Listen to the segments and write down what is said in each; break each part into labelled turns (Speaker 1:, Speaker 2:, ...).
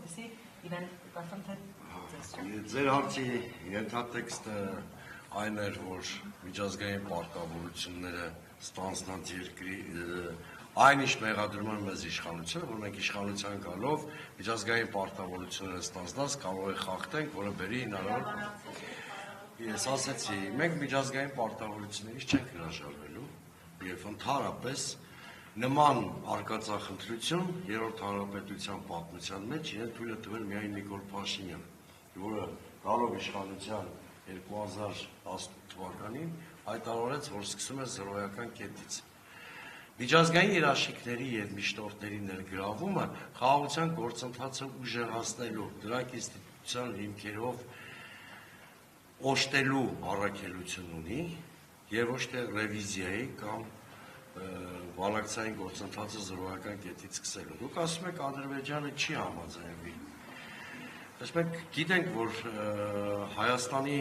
Speaker 1: որպեսզի իրեն կարծեմ թե
Speaker 2: Ձեր հարցի ենթատեքստը այն էր, որ միջազգային պարտավորությունները ստանձնած երկրի այն ինչ մեղադրում են մեզ իշխանությունը, որ մենք իշխանության գալով միջազգային պարտավորությունները ստանձնած կարող է խախտենք, որը բերի հնարավոր։ Ես ասացի, մենք միջազգային պարտավորություններից չենք հրաժարվելու, եւ ընդհանրապես նման արկածախնդրություն երրորդ հանրապետության պատմության մեջ իրեն թույլ է տվել միայն Նիկոլ Փաշինյանը, որը գալով իշխանության 2010 թվականին հայտարարեց, որ սկսում է զրոյական կետից։ Միջազգային երաշխիքների եւ միշտորդների ներգրավումը խաղաղության գործընթացը ուժեղացնելու, դրանք ինստիտուցիոնալ հիմքերով օժտելու առաքելություն ունի եւ ոչ թե ռևիզիայի կամ վալակցային գործընթացը զրոյական կետից սկսելու։ Դուք ասում եք Ադրբեջանը չի համաձայնվի։ Մենք գիտենք, որ Հայաստանի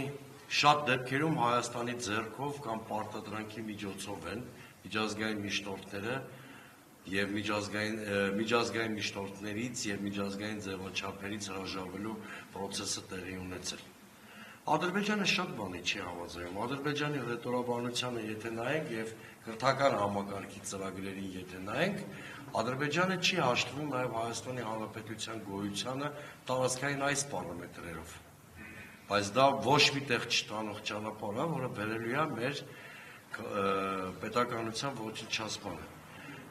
Speaker 2: շատ դեպքերում Հայաստանի ձեռքով կամ պարտադրանքի միջոցով են միջազգային միշտորդները եւ միջազգային միշտորդներից եւ միջազգային ձևաչափերից հրաժարվելու process-ը տեղի ունեցել։ Ադրբեջանը շատ բանի չի համաձայնում։ Ադրբեջանի ռետորաբանությանը եթե նայենք եւ քրթական համակարգի ծրագրերին եթե նայենք, Ադրբեջանը չի հաշտվում նաեւ Հայաստանի Հանրապետության գոյությանը տարածքային այս պարամետրերով։ Բայց դա ոչ մի տեղ չտանող ճանապարհ է, որը բերելու է մեր պետականության ոչնչացմանը։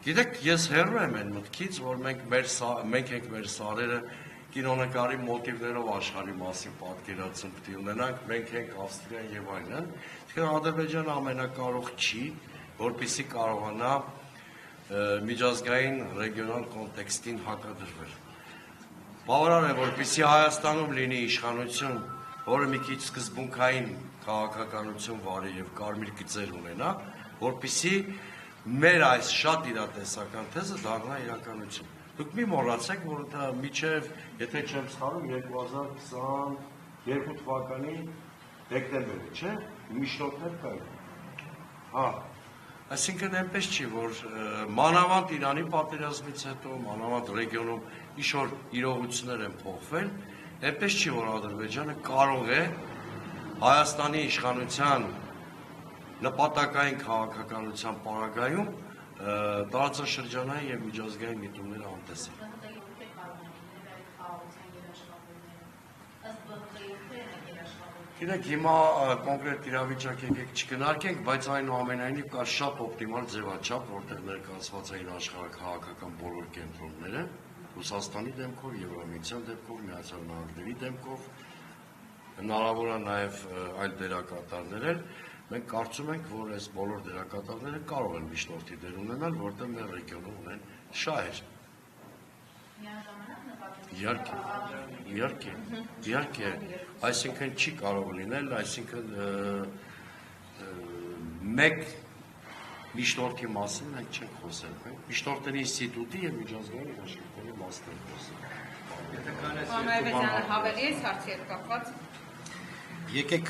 Speaker 2: Գիտեք, ես հեռու եմ այն մտքից, որ մենք ենք մեր սարերը կինոնկարի մոտիվներով աշխարհի մասին պատկերացում պետք է ունենանք, մենք ենք Ավստրիան եւ այլն։ Тэгэхээр Ադրբեջանը ամենակարող չի, որպեսզի կարողանա միջազգային ռեգիոնալ կոնտեքստին հակադրվել։ Բավարար է, որպեսզի Հայաստանում լինի իշխանություն, որը մի քիչ սկզբունքային քաղաքականություն վարի եւ կարմիր գծեր ունենա, որպեսզի մեր այս շատ իրատեսական թեզը դառնա իրականություն։ Դուք մի մոռացեք, որ դա միջև, եթե չեմ սխալվում, 2022 թվականի դեկտեմբերը, չէ՞, միշտորդներ կային։ Հա, այսինքն այնպես չի, որ մանավանդ Իրանի պատերազմից հետո, մանավանդ ռեգիոնում ինչ-որ իրողություններ են փոխվել, այնպես չի, որ Ադրբեջանը կարող է Հայաստանի իշխանության նպատակային քաղաքականության պարագայում տարածաշրջանային եւ միջազգային միտումները անտեսել։ Գիտեք, հիմա կոնկրետ իրավիճակ եկեք չքննարկենք, բայց այնուամենայնիվ կա շատ օպտիմալ ձևաչափ, որտեղ ներկայացված էին աշխարհաքաղաքական բոլոր կենտրոնները, Ռուսաստանի դեմքով, Եվրամիության դեմքով, Միացյալ Նահանգների դեմքով, հնարավոր է նաեւ այլ դերակատարներ։ Մենք կարծում ենք, որ այս բոլոր դերակատարները կարող են միշտորդի դեր ունենալ, որտեղ մեր ռեգիոնում ունեն շահեր։ Իհարկե, այսինքն չի կարող լինել, այսինքն մեկ միշտորդի մասին մենք չենք խոսել, մենք միշտորդների ինստիտուտի եւ միջազգային երաշխիքների մասին ենք խոսել։
Speaker 3: Պարոն Այվազյանը, հավելի է հարցի հետ կապված։
Speaker 4: Եկեք